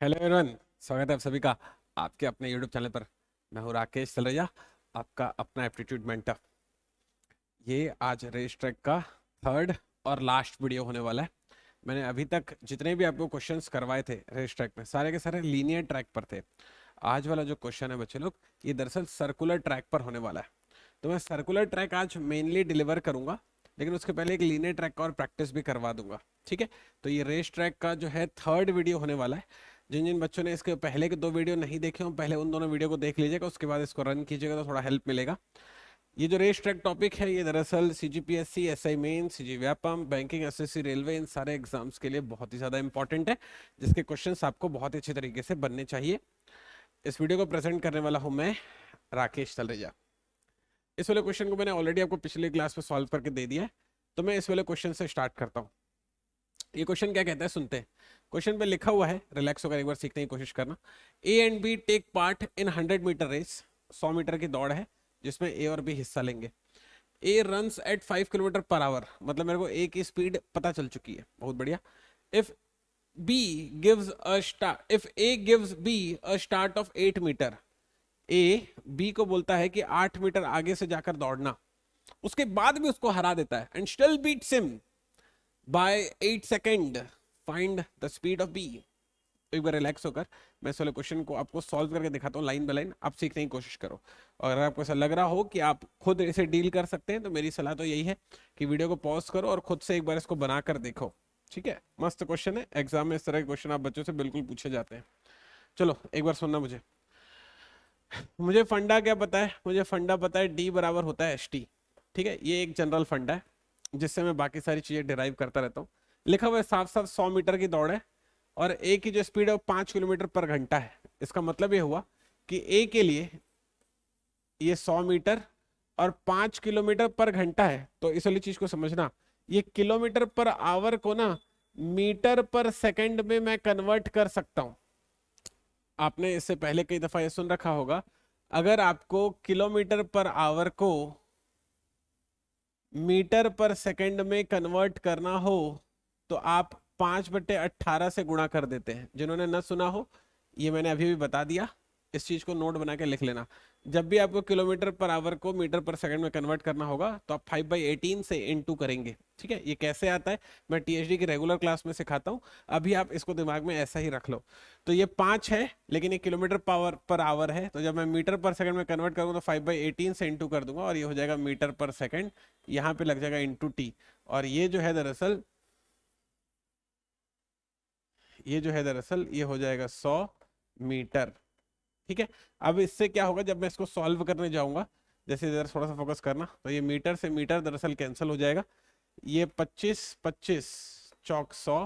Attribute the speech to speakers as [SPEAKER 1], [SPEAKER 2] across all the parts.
[SPEAKER 1] Hello everyone, स्वागत है आप सभी का आपके अपने यूट्यूब चैनल पर। मैं हूँ राकेश सलरैया, आपका अपना एप्टीट्यूड मेंटर। ये आज रेस ट्रैक का थर्ड और लास्ट वीडियो होने वाला है। मैंने अभी तक जितने भी आपको क्वेश्चंस करवाए थे रेस ट्रैक में, सारे के सारे लीनियर ट्रैक पर थे। आज वाला जो क्वेश्चन है बच्चे लोग, ये दरअसल सर्कुलर ट्रैक पर होने वाला है। तो मैं सर्कुलर ट्रैक आज मेनली डिलीवर करूंगा, लेकिन उसके पहले एक लीनियर ट्रैक का और प्रैक्टिस भी करवा दूंगा। ठीक है, तो ये रेस ट्रैक का जो है थर्ड वीडियो होने वाला है। जिन जिन बच्चों ने इसके पहले के दो वीडियो नहीं देखे हों, पहले उन दोनों वीडियो को देख लीजिएगा, उसके बाद इसको रन कीजिएगा तो थोड़ा हेल्प मिलेगा। ये जो रेस ट्रैक टॉपिक है, ये दरअसल CGPSC, SI main, CG Vyapam, banking, SSC, railway, इन सारे एग्जाम्स के लिए बहुत ही ज्यादा इंपॉर्टेंट है, जिसके क्वेश्चंस आपको बहुत ही अच्छे तरीके से बनने चाहिए। इस वीडियो को प्रेजेंट करने वाला हूं मैं, राकेश तलरेजा। इस वाले क्वेश्चन को मैंने ऑलरेडी आपको पिछले क्लास में सॉल्व करके दे दिया है, तो मैं इस वाले क्वेश्चन से स्टार्ट करता हूँ। ये क्वेश्चन क्या कहता है, सुनते हैं। क्वेश्चन पे लिखा हुआ है, रिलैक्स होकर एक बार सीखने की कोशिश करना। A and B take part in 100 metre race. 100 metre की दौड़ है जिसमें ए और बी हिस्सा लेंगे। A runs at 5 kilometre per hour, मतलब मेरे को ए की स्पीड पता चल चुकी है, बहुत बढ़िया। If B gives a start, if A gives B a start of 8 metre, A B को बोलता है कि 8 मीटर आगे से जाकर दौड़ना, उसके बाद भी उसको हरा देता है, and still beats him by 8 second, find the speed of B. तो एक बार रिलैक्स होकर मैं इस वाले क्वेश्चन को आपको सॉल्व करके दिखाता हूँ लाइन बाय लाइन, आप सीखने की कोशिश करो। और अगर आपको ऐसा लग रहा हो कि आप खुद इसे डील कर सकते हैं, तो मेरी सलाह तो यही है कि वीडियो को पॉज करो और खुद से एक बार इसको बना कर देखो। ठीक है, मस्त क्वेश्चन है, एग्जाम में इस तरह के क्वेश्चन आप बच्चों से बिल्कुल पूछे जाते हैं। चलो एक बार सुनना। मुझे मुझे फंडा क्या पता है, मुझे फंडा पता है डी बराबर होता है एस टी। ठीक है, ये एक जनरल फंडा है जिससे मैं बाकी सारी चीजें डिराइव करता रहता हूँ। लिखा हुआ है साफ साफ 100 मीटर की दौड़ है और ए की जो स्पीड है वो 5 किलोमीटर पर घंटा है। इसका मतलब ये हुआ कि ए के लिए ये 100 मीटर और 5 किलोमीटर पर घंटा है। तो इस वाली चीज को समझना, ये किलोमीटर पर आवर को ना मीटर पर सेकंड में मैं कन्वर्ट कर सकता हूं। आपने इससे पहले कई दफा ये सुन रखा होगा, अगर आपको किलोमीटर पर आवर को मीटर पर सेकंड में कन्वर्ट करना हो तो आप 5/18 से गुणा कर देते हैं। जिन्होंने न सुना हो, ये मैंने अभी भी बता दिया, इस चीज को नोट बना के लिख लेना। जब भी आपको किलोमीटर पर आवर को मीटर पर सेकंड में कन्वर्ट करना होगा तो आप 5/18 से इनटू करेंगे। ठीक है, ये कैसे आता है मैं टीएचडी की रेगुलर क्लास में सिखाता हूँ, अभी आप इसको दिमाग में ऐसा ही रख लो। तो ये 5 है, लेकिन ये किलोमीटर पावर पर आवर है, तो जब मैं मीटर पर सेकंड में कन्वर्ट करूंगा तो 5/18 से इंटू कर दूंगा और ये हो जाएगा मीटर पर सेकंड, यहाँ पे लग जाएगा इंटू टी। और ये जो है दरअसल, ये हो जाएगा 100 मीटर। ठीक है, अब इससे क्या होगा जब मैं इसको सॉल्व करने जाऊंगा, जैसे इधर थोड़ा सा फोकस करना, तो ये मीटर से मीटर दरअसल कैंसिल हो जाएगा। ये 25 25 चौक 100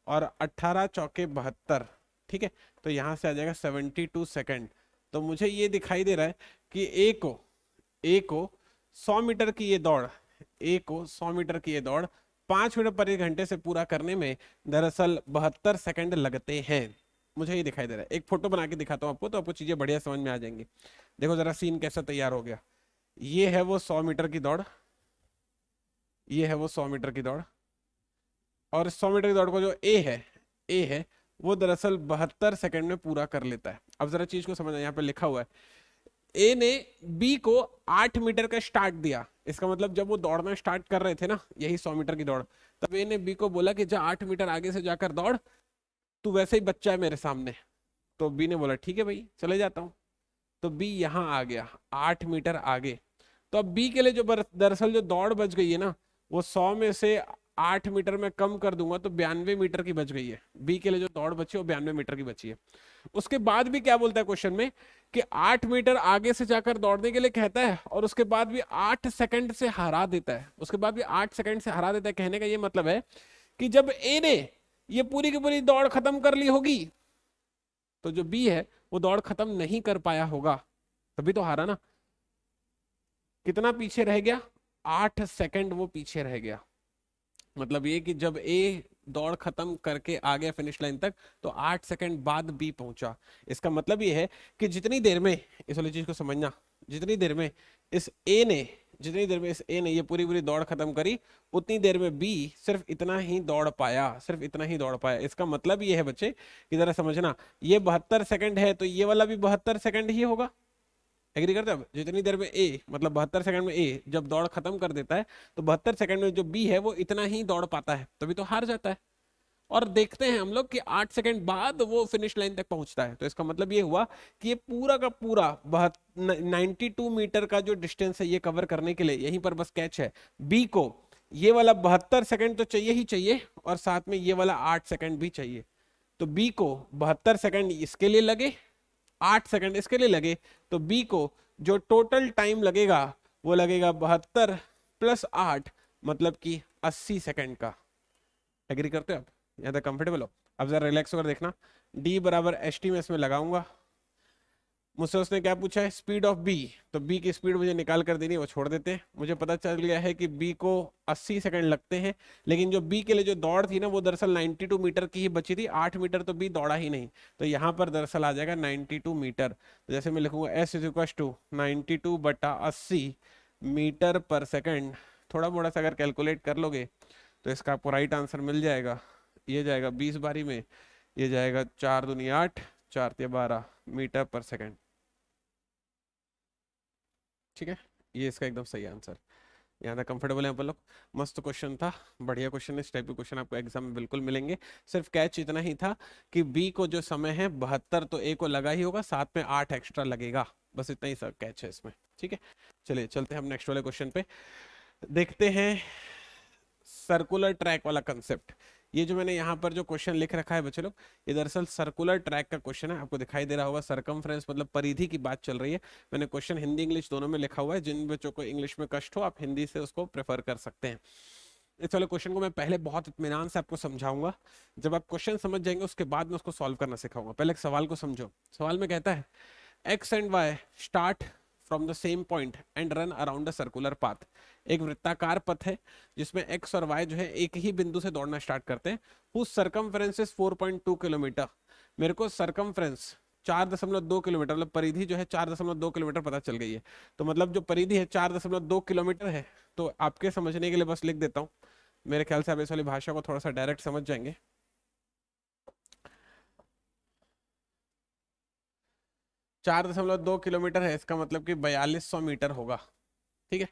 [SPEAKER 1] और 18 चौके 72। ठीक है, तो यहाँ से आ जाएगा 72 सेकेंड। तो मुझे ये दिखाई दे रहा है कि ए को 100 मीटर की ये दौड़, ए को 100 मीटर की ये दौड़ 5 मीटर प्रति घंटे से पूरा करने में दरअसल 72 सेकंड लगते हैं। मुझे ये दिखाई दे रहा है, एक फोटो बना के दिखाता हूँ आपको, तो आपको चीजें बढ़िया समझ में आ जाएंगी। देखो जरा सीन कैसा तैयार हो गया। ये है वो 100 मीटर की दौड़, ये है वो 100 मीटर की दौड़, और 100 मीटर की दौड़ को जो ए है वो दरअसल 72 सेकंड में पूरा कर लेता है। अब जरा चीज को समझना, यहाँ पे लिखा हुआ है ए ने बी को 8 मीटर का स्टार्ट दिया। इसका मतलब जब वो दौड़ना स्टार्ट कर रहे थे ना, यही 100 मीटर की दौड़, तब ए ने बी को बोला कि जा 8 मीटर आगे से जाकर दौड़, तू वैसे ही बच्चा है मेरे सामने। तो बी ने बोला ठीक है भाई, चले जाता हूँ। तो बी यहाँ आ गया 8 मीटर आगे। तो अब बी के लिए जो दरअसल जो दौड़ बच गई है ना, वो 100 में से 8 मीटर में कम कर दूंगा तो 92 मीटर की बच गई है। बी के लिए जो दौड़ बची है वो 92 मीटर की बची है। उसके बाद भी क्या बोलता है क्वेश्चन में कि 8 मीटर आगे से जाकर दौड़ने के लिए कहता है, और उसके बाद भी 8 सेकंड से हरा देता है। उसके बाद भी 8 सेकंड से हरा देता है, कहने का ये मतलब है कि जब ए ने ये पूरी की पूरी दौड़ खत्म कर ली होगी, तो जो बी है वो दौड़ खत्म नहीं कर पाया होगा, तभी तो हारा ना। कितना पीछे रह गया, 8 सेकंड वो पीछे रह गया। मतलब ये कि जब ए दौड़ खत्म करके आ गया फिनिश लाइन तक, तो 8 सेकंड बाद बी पहुंचा। इसका मतलब ये है कि जितनी देर में, इस वाली चीज को समझना, जितनी देर में इस ए ने जितनी देर में इस ए ने ये पूरी पूरी दौड़ खत्म करी, उतनी देर में बी सिर्फ इतना ही दौड़ पाया, सिर्फ इतना ही दौड़ पाया। इसका मतलब ये है बच्चे कि जरा समझना, ये 72 सेकंड है तो ये वाला भी 72 सेकंड ही होगा। एग्री करते हो? जितनी देर में ए, मतलब 72 सेकंड में ए जब दौड़ खत्म कर देता है, तो 72 सेकंड में जो बी है वो इतना ही दौड़ पाता है, तभी तो हार जाता है। और देखते हैं हम लोग कि 8 सेकंड बाद वो फिनिश लाइन तक पहुंचता है। तो इसका मतलब ये हुआ कि ये पूरा का पूरा 92 मीटर का जो डिस्टेंस है ये कवर करने के लिए, यहीं पर बस कैच है, बी को ये वाला 72 सेकंड तो चाहिए ही चाहिए, और साथ में ये वाला 8 सेकंड भी चाहिए। तो बी को 72 सेकंड इसके लिए लगे, 8 सेकंड इसके लिए लगे, तो बी को जो टोटल टाइम लगेगा वो लगेगा 72 प्लस 8, मतलब कि 80 सेकंड का। एग्री करते हो आप? यहाँ तक कंफर्टेबल हो? अब जरा रिलैक्स होकर देखना, d बराबर एच टी में इसमें लगाऊंगा। मुझसे उसने क्या पूछा है? Speed of B. तो बी की स्पीड मुझे निकाल कर देनी है, वो छोड़ देते हैं। मुझे पता चल गया है कि बी को 80 सेकंड लगते हैं, लेकिन जो बी के लिए जो दौड़ थी ना वो दरअसल 92 मीटर की ही बची थी, 8 मीटर तो बी दौड़ा ही नहीं। तो यहाँ पर दरअसल आ जाएगा 92 मीटर। तो जैसे मैं लिखूंगा S is equal to 92/80 metre per second. थोड़ा मोड़ा सा अगर कैलकुलेट कर लोगे तो इसका आपको राइट आंसर मिल जाएगा। ये जाएगा 20 बारी में, ये जाएगा 4 दूनी 8, 4 तिया 12 मीटर पर सेकेंड। ठीक है, ये इसका एकदम सही आंसर। यहाँ तक कंफर्टेबल है अपन लोग? मस्त क्वेश्चन था, बढ़िया क्वेश्चन है। इस टाइप के क्वेश्चन आपको एग्जाम में बिल्कुल मिलेंगे। सिर्फ कैच इतना ही था कि बी को जो समय है 72, तो ए को लगा ही होगा, साथ में 8 एक्स्ट्रा लगेगा, बस इतना ही सब कैच है इसमें। ठीक है, चलिए चलते हैं हम नेक्स्ट वाले क्वेश्चन पे। देखते हैं सर्कुलर ट्रैक वाला कंसेप्ट। ये जो मैंने यहाँ पर जो क्वेश्चन लिख रखा है बच्चे लोग, ये दरअसल सर्कुलर ट्रैक का क्वेश्चन है। आपको दिखाई दे रहा होगा सरकमफ्रेंस मतलब परिधि की बात चल रही है। मैंने क्वेश्चन हिंदी इंग्लिश दोनों में लिखा हुआ है, जिन बच्चों को इंग्लिश में कष्ट हो आप हिंदी से उसको प्रेफर कर सकते हैं। इस वाले क्वेश्चन को मैं पहले बहुत इत्मीनान से आपको समझाऊंगा, जब आप क्वेश्चन समझ जाएंगे उसके बाद में उसको सॉल्व करना सिखाऊंगा। पहले एक सवाल को समझो। सवाल में कहता है X and Y start from the same point and run around the circular path. एक वृत्ताकार पथ है जिसमें एक्स और वाई जो है एक ही बिंदु से दौड़ना स्टार्ट करते हैं। Whose circumference is 4.2 kilometre. मेरे को सरकमफ्रेंस 4.2 किलोमीटर, मतलब परिधि जो है 4.2 किलोमीटर पता चल गई है। तो मतलब जो परिधि है 4.2 किलोमीटर है। तो आपके समझने के लिए बस लिख देता हूँ, मेरे ख्याल से आप इस वाली भाषा को थोड़ा सा डायरेक्ट समझ जाएंगे। 4.2 किलोमीटर है, इसका मतलब कि 4200 मीटर होगा। ठीक है,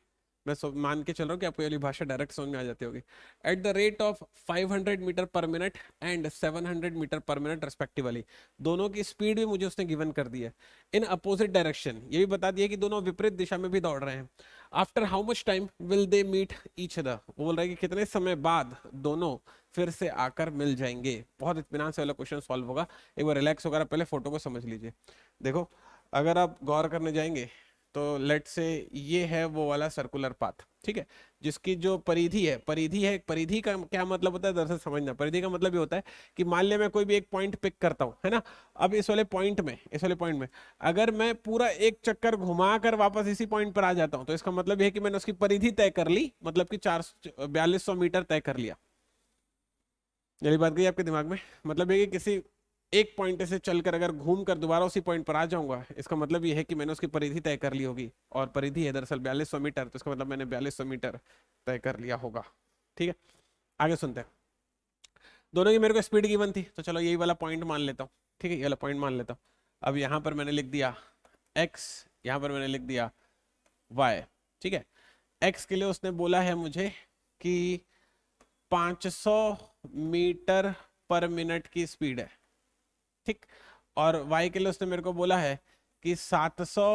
[SPEAKER 1] मैं मान के चल रहा हूँ कि आपको ये वाली भाषा डायरेक्ट समझ में आ जाती होगी। At the rate of 500 metre per minute and 700 metre per minute respectively. दोनों की स्पीड भी मुझे उसने गिवन कर दी है। इन अपोजिट डायरेक्शन, ये भी बता दिया कि दोनों विपरीत दिशा में भी दौड़ रहे हैं। After how much time will they meet each other. वो बोल रहा है कि कितने समय बाद दोनों फिर से आकर मिल जाएंगे। बहुत इत्मीनान से वाला क्वेश्चन सॉल्व होगा। एक बार रिलैक्स होकर पहले फोटो को समझ लीजिए। देखो, अगर आप गौर करने जाएंगे तो लेट से ये है वो वाला सर्कुलर पाथ, ठीक है, जिसकी जो परिधि है, परिधि का क्या मतलब होता है दरअसल समझना। परिधि का मतलब ये होता है कि मान लिया मैं कोई भी एक पॉइंट पिक करता हूं, है ना। अब इस वाले पॉइंट में अगर मैं पूरा एक चक्कर घुमा कर वापस इसी पॉइंट पर आ जाता हूं, तो इसका मतलब ये है कि मैंने उसकी परिधि तय कर ली, मतलब कि 4200 मीटर तय कर लिया। यही बात गई आपके दिमाग में? मतलब ये कि किसी एक पॉइंट से चलकर अगर घूम कर दोबारा उसी पॉइंट पर आ जाऊंगा, इसका मतलब ये है कि मैंने उसकी परिधि तय कर ली होगी। और परिधि है दरअसल 4200 मीटर, तो इसका मतलब मैंने 4200 मीटर तय कर लिया होगा। ठीक है, आगे सुनते हैं। दोनों की मेरे को स्पीड गिवन थी, तो चलो यही वाला पॉइंट मान लेता हूँ। ठीक है, ये वाला पॉइंट मान लेता हूँ। अब यहाँ पर मैंने लिख दिया एक्स, यहाँ पर मैंने लिख दिया वाई। ठीक है, एक्स के लिए उसने बोला है मुझे कि 500 मीटर पर मिनट की स्पीड है। ठीक, और y के लिए उसने मेरे को बोला है कि 700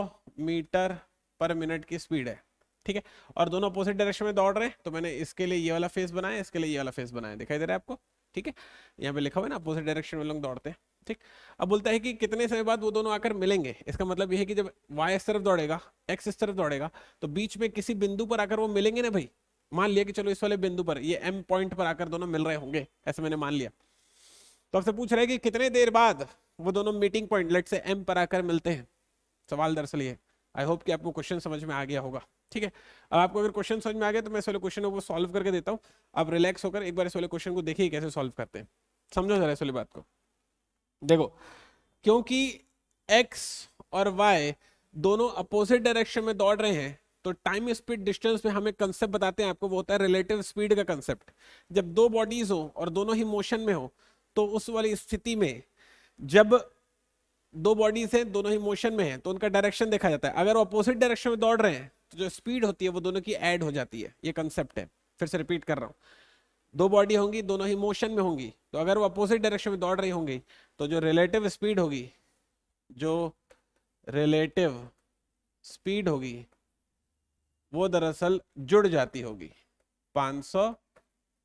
[SPEAKER 1] मीटर पर मिनट की स्पीड है। ठीक है, और दोनों अपोजिट डायरेक्शन में दौड़ रहे हैं, तो मैंने इसके लिए ये वाला फेस बनाया, इसके लिए ये वाला फेस बनाया। दिखाई दे रहा है आपको? ठीक है, यहाँ पे लिखा हुआ है ना अपोजिट डायरेक्शन में लोग दौड़ते हैं। ठीक, अब बोलता है कि कितने समय बाद वो दोनों आकर मिलेंगे। इसका मतलब ये है कि जब y इस तरफ दौड़ेगा, x इस तरफ दौड़ेगा, तो बीच में किसी बिंदु पर आकर वो मिलेंगे ना भाई। मान लिया कि चलो इस वाले बिंदु पर, ये m पॉइंट पर आकर दोनों मिल रहे होंगे, ऐसे मैंने मान लिया। तो आपसे पूछ रहा है कि कितने देर बाद वो दोनों मीटिंग पॉइंट लेट से एम पर आकर मिलते हैं। सवाल दरअसल ये। आई होप कि आपको क्वेश्चन समझ में आ गया होगा। ठीक है, अब आपको अगर क्वेश्चन समझ में आ गया तो मैं इस वाले क्वेश्चन को सॉल्व करके देता हूं। आप रिलैक्स होकर एक बार इस वाले क्वेश्चन को देखिए कैसे सॉल्व करते हैं। समझो जरा इस वाली बात को। देखो, क्योंकि x और y दोनों अपोजिट डायरेक्शन में दौड़ रहे हैं, तो टाइम स्पीड डिस्टेंस में हम एक कंसेप्ट बताते हैं आपको, वो होता है रिलेटिव स्पीड का कंसेप्ट। जब दो बॉडीज हो और दोनों ही मोशन में हो, तो उस वाली स्थिति में जब दो बॉडीज हैं दोनों ही मोशन में हैं तो उनका डायरेक्शन देखा जाता है। अगर ऑपोजिट डायरेक्शन में दौड़ रहे हैं तो जो स्पीड होती है वो दोनों की ऐड हो जाती है। ये कंसेप्ट है, फिर से रिपीट कर रहा हूं। दो बॉडी होंगी, दोनों ही मोशन में होंगी, तो अगर वो अपोजिट डायरेक्शन में दौड़ रही होंगी तो जो रिलेटिव स्पीड होगी, जो रिलेटिव स्पीड होगी वो दरअसल जुड़ जाती होगी। 500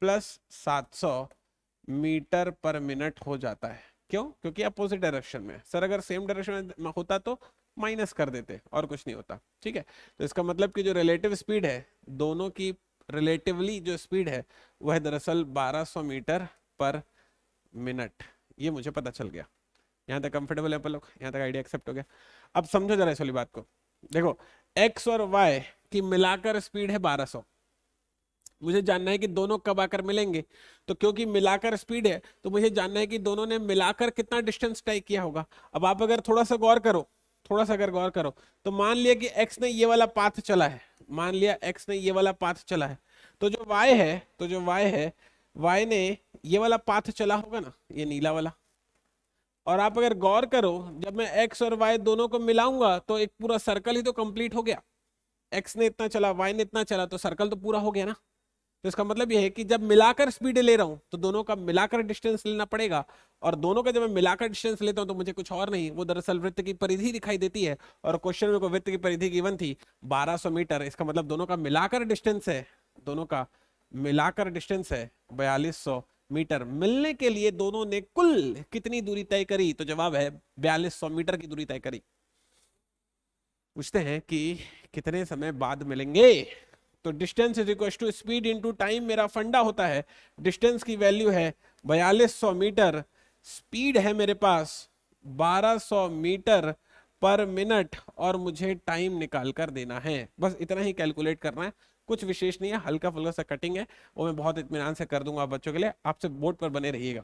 [SPEAKER 1] प्लस 700 मीटर पर मिनट हो जाता है। क्यों? क्योंकि अपोजिट डायरेक्शन में। सर अगर सेम डायरेक्शन में होता तो माइनस कर देते, और कुछ नहीं होता। ठीक है, तो इसका मतलब कि जो रिलेटिव स्पीड है, दोनों की रिलेटिवली जो स्पीड है वह है दरअसल 1200 मीटर पर मिनट। ये मुझे पता चल गया। यहाँ तक कंफर्टेबल है अपन लोग? यहाँ तक आइडिया एक्सेप्ट हो गया? अब समझो जरा इस वाली बात को। देखो, एक्स और वाई की मिलाकर स्पीड है 1200। मुझे जानना है कि दोनों कब आकर मिलेंगे। तो क्योंकि मिलाकर स्पीड है तो मुझे जानना है कि दोनों ने मिलाकर कितना डिस्टेंस तय किया होगा। अब आप अगर थोड़ा सा गौर करो, थोड़ा सा अगर गौर करो, तो मान लिया कि x ने ये वाला पाथ चला है, मान लिया x ने ये वाला पाथ चला है, तो जो y है, तो जो y है, y ने ये वाला पाथ चला होगा ना, ये नीला वाला। और आप अगर गौर करो, जब मैं x और y दोनों को मिलाऊंगा तो एक पूरा सर्कल ही तो कंप्लीट हो गया। x ने इतना चला, y ने इतना चला, तो सर्कल तो पूरा हो गया ना। तो इसका मतलब यह है कि जब मिलाकर स्पीड ले रहा हूं तो दोनों का मिलाकर डिस्टेंस लेना पड़ेगा, और दोनों का जब मैं मिलाकर डिस्टेंस लेता हूं तो मुझे कुछ और नहीं, वो दरअसल वृत्त की परिधि दिखाई देती है। और क्वेश्चन में को वृत्त की परिधि गिवन थी 1200 मीटर। इसका मतलब दोनों का मिलाकर डिस्टेंस है, दोनों का मिलाकर डिस्टेंस है 4200 मीटर। मिलने के लिए दोनों ने कुल कितनी दूरी तय करी? तो जवाब है 4200 मीटर की दूरी तय करी। पूछते हैं कि कितने समय बाद मिलेंगे। तो distance is equal to speed into time मेरा फंडा होता है। डिस्टेंस की वैल्यू है 4200 मीटर, स्पीड है मेरे पास 1200 मीटर पर मिनट, और मुझे टाइम निकाल कर देना है। बस इतना ही कैलकुलेट करना है, कुछ विशेष नहीं है, हल्का फुल्का सा कटिंग है, वो मैं बहुत इत्मीनान से कर दूंगा बच्चों के लिए। आपसे बोर्ड पर बने रहिएगा।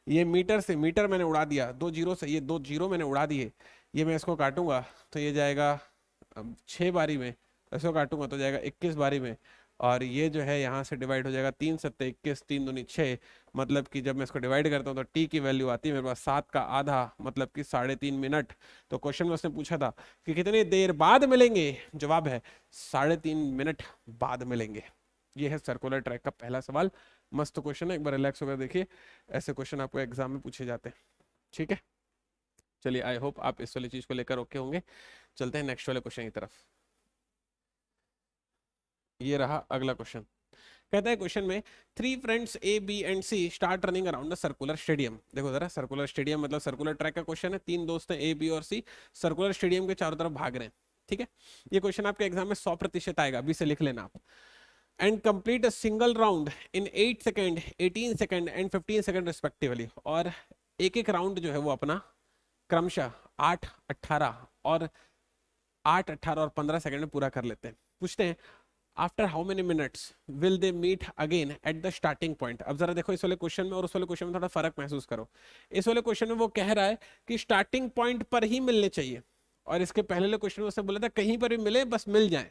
[SPEAKER 1] ये मीटर से मीटर मैंने उड़ा दिया, 2 जीरो से ये 2 जीरो मैंने उड़ा दिए। ये मैं इसको काटूंगा तो ये जाएगा 6 बारी में, इसको काटूंगा तो जाएगा 21 बारी में, और ये जो है यहाँ से डिवाइड हो जाएगा 3 सत्ते 21, 3 दूनी 6। मतलब कि जब मैं इसको डिवाइड करता हूँ तो टी की वैल्यू आती है मेरे पास 7 का आधा, मतलब कि 3.5 मिनट। तो क्वेश्चन में उसने पूछा था कि कितनी देर बाद मिलेंगे, जवाब है 3.5 मिनट बाद मिलेंगे। ये है सर्कुलर ट्रैक का पहला सवाल। मस्त क्वेश्चन है, एक बार रिलैक्स होकर देखिए, ऐसे क्वेश्चन आपको एग्जाम में पूछे जाते हैं। ठीक है, चलिए, आई होप आप इस वाली चीज को लेकर ओके होंगे। चलते हैं नेक्स्ट वाले क्वेश्चन की तरफ। ये रहा अगला क्वेश्चन। कहता है क्वेश्चन में 3 friends A B and C start running around the circular stadium. देखो जरा, सर्कुलर स्टेडियम मतलब सर्कुलर ट्रैक का क्वेश्चन है। 3 दोस्त हैं ए बी और सी, सर्कुलर स्टेडियम के चारों तरफ भाग रहे हैं। ठीक है, ये क्वेश्चन आपके एग्जाम में 100% आएगा, अभी से लिख लेना आप। And complete a single round in 8 second, 18 second and 15 second respectively. और एक एक राउंड जो है वो अपना क्रमशः 8, 18 और 15 सेकंड में पूरा कर लेते हैं। पूछते हैं after how many minutes will they meet again at the starting point. अब जरा देखो, इस वाले क्वेश्चन में और उस वाले क्वेश्चन में थोड़ा फर्क महसूस करो। इस वाले क्वेश्चन में वो कह रहा है कि स्टार्टिंग पॉइंट पर ही मिलने चाहिए, और इसके पहले वाले क्वेश्चन में उसने बोला था कहीं पर भी मिले बस मिल जाए।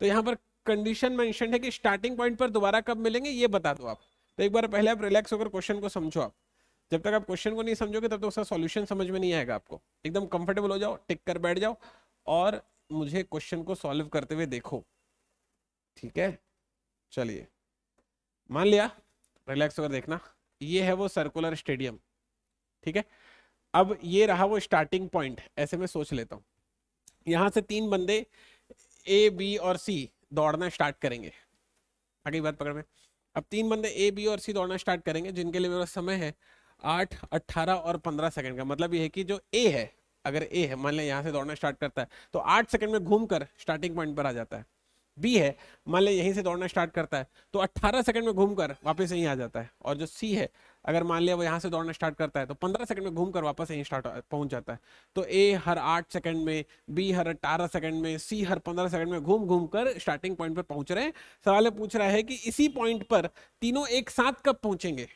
[SPEAKER 1] तो यहाँ पर कंडीशन मेंशन है कि स्टार्टिंग पॉइंट पर दोबारा कब मिलेंगे ये बता दो आप। तो एक बार पहले आप रिलैक्स होकर क्वेश्चन को समझो। आप जब तक आप क्वेश्चन को नहीं समझोगे तब तक उसका सॉल्यूशन समझ में नहीं आएगा आपको। एकदम कंफर्टेबल हो जाओ, टिक कर बैठ जाओ और मुझे क्वेश्चन को सॉल्व करते हुए देखो। ठीक है, चलिए, मान लिया, रिलैक्स होकर देखना, ये है वो सर्कुलर स्टेडियम। ठीक है, अब ये रहा वो स्टार्टिंग पॉइंट। ऐसे में सोच लेता हूं, यहां से 3 बंदे ए बी और सी दौड़ना स्टार्ट करेंगे। आगे बात पकड़ में। अब 3 बंदे ए बी और सी दौड़ना स्टार्ट करेंगे, जिनके लिए मेरा समय है 8, 18 और 15 सेकंड का। मतलब ये है कि जो ए है, अगर ए है, मान लिया यहाँ से दौड़ना स्टार्ट करता है तो 8 सेकंड में घूमकर स्टार्टिंग पॉइंट पर आ जाता है। बी है, मान लिया यहीं से दौड़ना स्टार्ट करता है तो 18 सेकंड में घूमकर वापस यहीं आ जाता है। और जो सी है, अगर मान लिया वो यहाँ से दौड़ना स्टार्ट करता है तो 15 सेकंड में घूमकर वापस यहीं स्टार्ट पहुंच जाता है। तो ए हर 8 सेकंड में, बी हर 18 सेकंड में, सी हर 15 सेकंड में घूम घूम कर स्टार्टिंग पॉइंट पर पहुंच रहे हैं। सवाल पूछ रहा है कि इसी पॉइंट पर तीनों एक साथ कब पहुंचेंगे।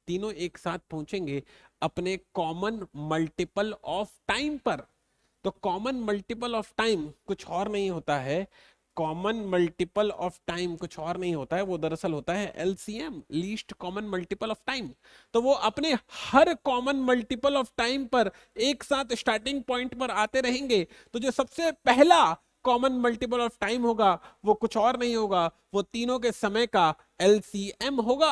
[SPEAKER 1] तीनों एक साथ पहुंचेंगे अपने कॉमन मल्टीपल ऑफ टाइम पर। तो कॉमन मल्टीपल ऑफ टाइम कुछ और नहीं होता है, कॉमन मल्टीपल ऑफ टाइम कुछ और नहीं होता है, वो दरअसल होता है LCM, least common multiple of time. तो वो अपने हर कॉमन मल्टीपल ऑफ टाइम पर एक साथ स्टार्टिंग पॉइंट पर आते रहेंगे। तो जो सबसे पहला कॉमन मल्टीपल ऑफ टाइम होगा वो कुछ और नहीं होगा, वो तीनों के समय का एलसीएम होगा।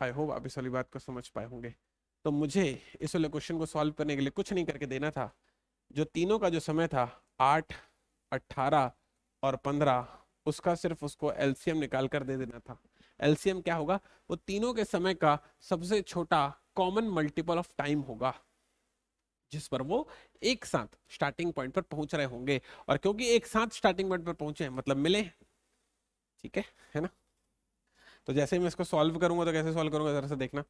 [SPEAKER 1] आई होप आप इस वाली बात को समझ पाए होंगे। तो मुझे इस वाले क्वेश्चन को सॉल्व करने के लिए कुछ नहीं करके देना था, जो तीनों का जो समय था 8, 18 और 15, उसका सिर्फ उसको एलसीएम निकाल कर दे देना था। एलसीएम क्या होगा, वो तीनों के समय का सबसे छोटा कॉमन मल्टीपल ऑफ टाइम होगा जिस पर वो एक साथ स्टार्टिंग पॉइंट पर पहुंच रहे होंगे। और क्योंकि एक साथ स्टार्टिंग पॉइंट पर पहुंचे मतलब मिले, ठीक है ना। तो जैसे ही मैं इसको सॉल्व करूंगा, तो कैसे सॉल्व करूंगा जरा से देखना।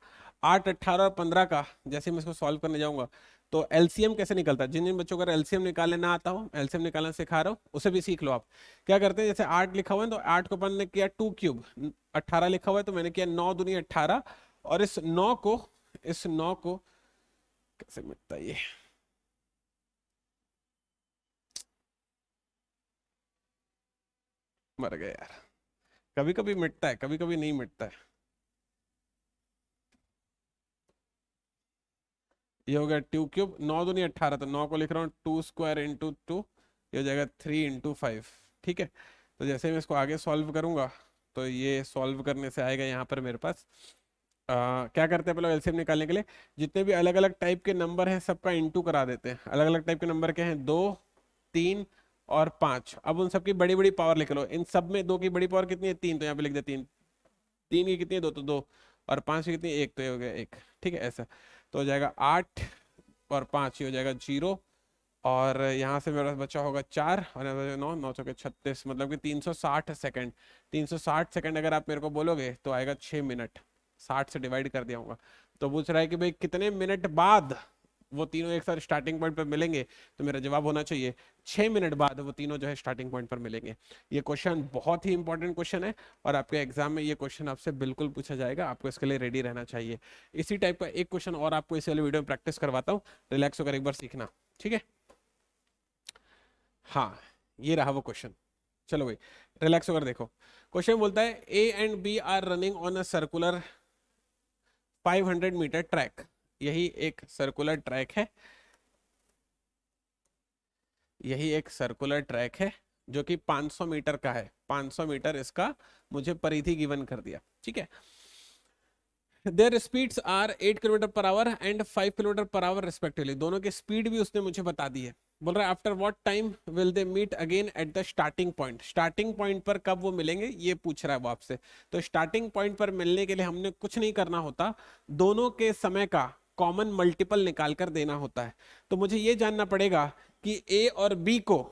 [SPEAKER 1] 8, 18 और 15 का जैसे मैं इसको सॉल्व करने जाऊंगा तो एलसीएम कैसे निकलता है। जिन जिन बच्चों को एलसीएम निकालने ना आता हो, एलसीएम निकालना सिखा रहा हूं, उसे भी सीख लो आप। क्या करते हैं, जैसे 8 लिखा हुआ है तो 8 को अपन ने किया 2 क्यूब, 18 लिखा हुआ है तो मैंने किया 9 दूनी 18, और इस 9 को कैसे मिटता है ये, मर गए यार। कभी कभी मिटता है, कभी कभी नहीं मिटता है। ये हो गया 2 क्यूब, 9 दूनी 18, तो 9 को लिख रहा हूँ 2 स्क्वायर इंटू 2, ये हो जाएगा 3 इंटू 5। ठीक है, तो जैसे मैं इसको आगे सॉल्व करूंगा तो ये सॉल्व करने से आएगा यहाँ पर मेरे पास क्या करते हैं पहले एलसीएम निकालने के लिए, जितने भी अलग अलग टाइप के नंबर हैं सबका इंटू करा देते हैं। अलग अलग टाइप के नंबर क्या हैं, 2, 3 और 5। अब उन सबकी बड़ी बड़ी पावर लिख लो। इन सब में 2 की बड़ी पावर कितनी है, 3, तो यहाँ पे लिख दे 3। 3 की कितनी है, 2, तो 2। और 5 की कितनी है, 1, तो ये हो गया 1। ठीक है, ऐसा तो हो जाएगा 8 और 5, ये हो जाएगा 0। और यहाँ से मेरे पास बचा होगा 4 और 9, 9 चौके 36, मतलब कि 360 सेकंड। 360 सेकंड अगर आप मेरे को बोलोगे तो आएगा 6 मिनट। 60 से डिवाइड कर दिया होगा। तो पूछ रहा है कि भाई कितने मिनट बाद वो तीनों एक साथ स्टार्टिंग पॉइंट पर मिलेंगे, तो मेरा जवाब होना चाहिए 6 मिनट बाद वो तीनों जो है स्टार्टिंग पॉइंट पर मिलेंगे। ये क्वेश्चन बहुत ही इंपॉर्टेंट क्वेश्चन है और आपके एग्जाम में ये क्वेश्चन आपसे बिल्कुल पूछा जाएगा, आपको इसके लिए रेडी रहना चाहिए। इसी टाइप का एक क्वेश्चन और आपको इस वाले वीडियो में प्रैक्टिस करवाता हूँ, रिलैक्स होकर एक बार सीखना, ठीक है। हाँ, ये रहा वो क्वेश्चन। चलो भाई रिलैक्स होकर देखो। क्वेश्चन बोलता है A and B are running on a circular 500 metre track. यही एक सर्कुलर ट्रैक है, यही एक सर्कुलर ट्रैक है जो कि 500 मीटर का है। 500 मीटर इसका मुझे परिधि गिवन कर दिया, ठीक है। Their speeds are 8 kilometre per hour and 5 kilometre per hour respectively. दोनों की स्पीड भी उसने मुझे बता दी है। बोल रहा है after what time will they meet again at the starting point. Starting point पर कब वो मिलेंगे ये पूछ रहा है वो आपसे। तो स्टार्टिंग पॉइंट पर मिलने के लिए हमने कुछ नहीं करना होता, दोनों के समय का कॉमन मल्टीपल निकाल कर देना होता है। तो मुझे ये जानना पड़ेगा कि ए और बी को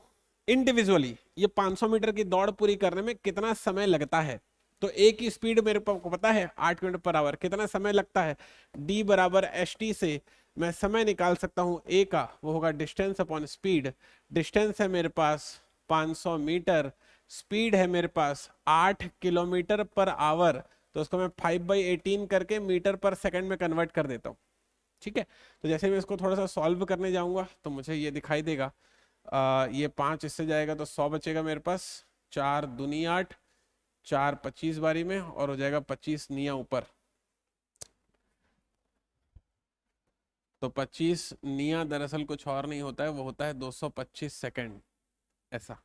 [SPEAKER 1] इंडिविजुअली ये 500 मीटर की दौड़ पूरी करने में कितना समय लगता है। तो ए की स्पीड मेरे को पता है 8 किलोमीटर पर आवर, कितना समय लगता है, डी बराबर एच टी से मैं समय निकाल सकता हूं ए का, वो होगा डिस्टेंस अपॉन स्पीड। डिस्टेंस है मेरे पास 500 मीटर, स्पीड है मेरे पास 8 किलोमीटर पर आवर, तो उसको मैं 5/18 करके मीटर पर सेकंड में कन्वर्ट कर देता हूँ, ठीक है। तो जैसे मैं इसको थोड़ा सा सॉल्व करने जाऊंगा तो मुझे ये दिखाई देगा, ये 5 इससे जाएगा तो 100 बचेगा मेरे पास, 4 दूनी 8, 4 25 बारी में, और हो जाएगा 25 निया ऊपर, तो 25 निया दरअसल कुछ और नहीं होता है, वो होता है 225 सेकंड, ऐसा,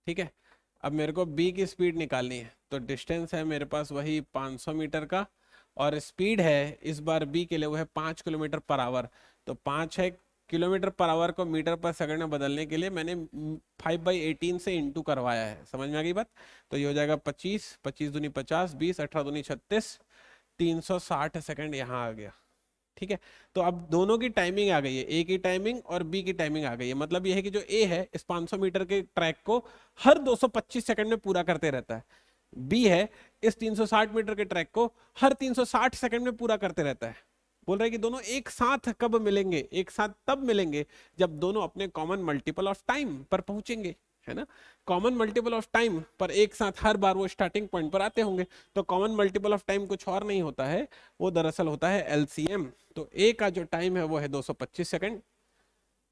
[SPEAKER 1] ठीक है। अब मेरे को बी की स्पीड निकालनी है, तो डिस्टेंस है मेरे पास वही 500 मीटर का, और स्पीड है इस बार बी के लिए वो है 5 किलोमीटर पर आवर। तो 5 है किलोमीटर पर आवर को मीटर पर सेकंड में बदलने के लिए मैंने 5/18 से इंटू करवाया है, समझ में आ गई बात। तो ये हो जाएगा 25, 25 दूनी 50, 20, 18 दूनी 36, 360 सेकंड यहाँ आ गया, ठीक है। तो अब दोनों की टाइमिंग आ गई है, ए की टाइमिंग और बी की टाइमिंग आ गई है। मतलब यह है कि जो ए है इस 500 मीटर के ट्रैक को हर 225 सेकंड में पूरा करते रहता है, बी है इस 360 मीटर के ट्रैक को हर 360 सेकंड में पूरा करते रहता है। बोल रहे हैं कि दोनों एक साथ कब मिलेंगे, एक साथ तब मिलेंगे जब दोनों अपने कॉमन मल्टीपल ऑफ टाइम पर पहुंचेंगे, है ना। कॉमन मल्टीपल ऑफ टाइम पर एक साथ हर बार वो स्टार्टिंग पॉइंट पर आते होंगे। तो कॉमन मल्टीपल ऑफ टाइम कुछ और नहीं होता है, वो दरअसल होता है एलसीएम। तो ए का जो टाइम है वो है 225 सेकंड,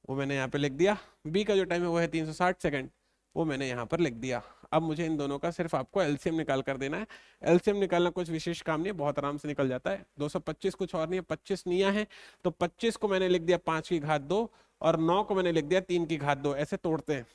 [SPEAKER 1] वो मैंने यहाँ पे लिख दिया। बी का जो टाइम है वो है 360 सेकंड, वो मैंने यहाँ पर लिख दिया। अब मुझे इन दोनों का सिर्फ आपको एलसीएम निकाल कर देना है। एलसीएम निकालना कुछ विशेष काम नहीं है, बहुत आराम से निकल जाता है। 225 कुछ और नहीं है, 25 निया है, तो 25 को मैंने लिख दिया 5 की घात 2 और 9 को मैंने लिख दिया 3 की घात 2। ऐसे तोड़ते हैं।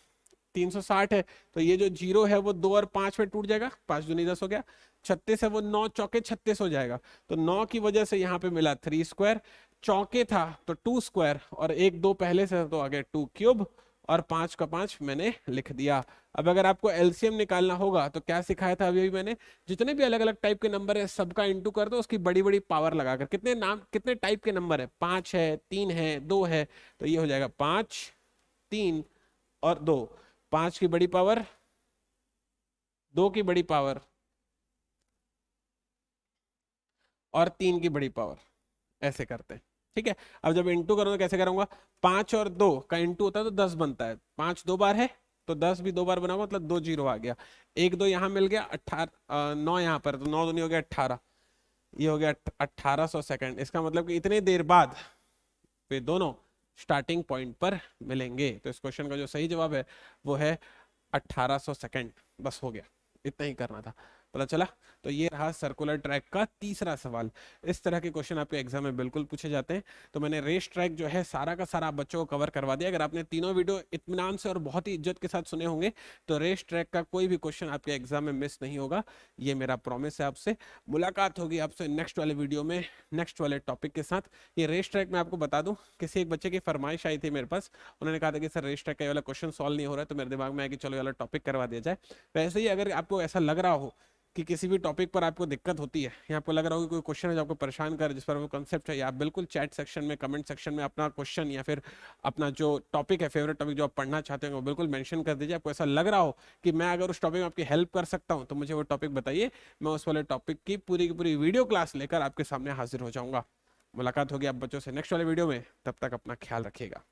[SPEAKER 1] 360 है तो ये जो जीरो है वो 2 और 5 में टूट जाएगा, 5 दूनी 10 हो गया। 36 है वो 9 चौके 36 हो जाएगा, तो 9 की वजह से यहाँ पे मिला 3 स्क्वायर, चौके था तो 2 स्क्वायर, और 1 2 पहले से तो आ गया 2 क्यूब, और 5 का 5 मैंने लिख दिया। अब अगर आपको एलसीएम निकालना होगा तो क्या सिखाया था अभी मैंने, जितने भी अलग अलग टाइप के नंबर है सबका इंटू कर दो, उसकी बड़ी बड़ी पावर लगाकर। कितने नाम, कितने टाइप के नंबर है, 5 है, 3 है, 2 है, तो ये हो जाएगा 5 3 और 2। 5 की बड़ी पावर, 2 की बड़ी पावर और 3 की बड़ी पावर, ऐसे करते हैं। ठीक है, अब जब इंटू करूंगा कैसे करूंगा, 5 और 2 का इंटू होता है तो 10 बनता है, 5 दो बार है तो 10 भी दो बार बनाऊंगा, मतलब 2 जीरो आ गया। 1 2 यहाँ मिल गया, 18 9 यहाँ पर, तो 9 दूनी हो गया 18, ये हो गया 1800 सेकंड। इसका मतलब कि इतने देर बाद वे दोनों स्टार्टिंग पॉइंट पर मिलेंगे। तो इस क्वेश्चन का जो सही जवाब है वो है 1800 सेकंड। बस हो गया, इतना ही करना था, पता चला। तो ये रहा सर्कुलर ट्रैक का तीसरा सवाल। इस तरह के क्वेश्चन आपके एग्जाम में बिल्कुल पूछे जाते हैं। तो मैंने रेस ट्रैक जो है सारा का सारा बच्चों को कवर करवा दिया। अगर आपने तीनों वीडियो इत्मीनान से और बहुत ही इज्जत के साथ सुने होंगे तो रेस ट्रैक का कोई भी क्वेश्चन आपके एग्जाम में मिस नहीं होगा, ये मेरा प्रॉमिस है आपसे। मुलाकात होगी आपसे नेक्स्ट वाले वीडियो में, नेक्स्ट वाले टॉपिक के साथ। ये रेस ट्रैक मैं आपको बता दूं, किसी एक बच्चे की फरमाइश आई थी मेरे पास, उन्होंने कहा था कि सर रेस ट्रैक का ये वाला क्वेश्चन सॉल्व नहीं हो रहा है, तो मेरे दिमाग में आया कि चलो ये वाला टॉपिक करवा दिया जाए। वैसे ही अगर आपको ऐसा लग रहा हो कि किसी भी टॉपिक पर आपको दिक्कत होती है, या आपको लग रहा हो कि कोई क्वेश्चन है जो आपको परेशान कर, जिस पर वो कंसेप्ट है, या आप बिल्कुल चैट सेक्शन में, कमेंट सेक्शन में अपना क्वेश्चन या फिर अपना जो टॉपिक है, फेवरेट टॉपिक जो आप पढ़ना चाहते हैं, वो बिल्कुल मेंशन कर दीजिए। आपको ऐसा लग रहा हो कि मैं अगर उस टॉपिक में आपकी हेल्प कर सकता हूं तो मुझे वो टॉपिक बताइए, मैं उस वाले टॉपिक की पूरी वीडियो क्लास लेकर आपके सामने हाजिर हो जाऊंगा। मुलाकात होगी आप बच्चों से नेक्स्ट वाले वीडियो में, तब तक अपना ख्याल रखिएगा।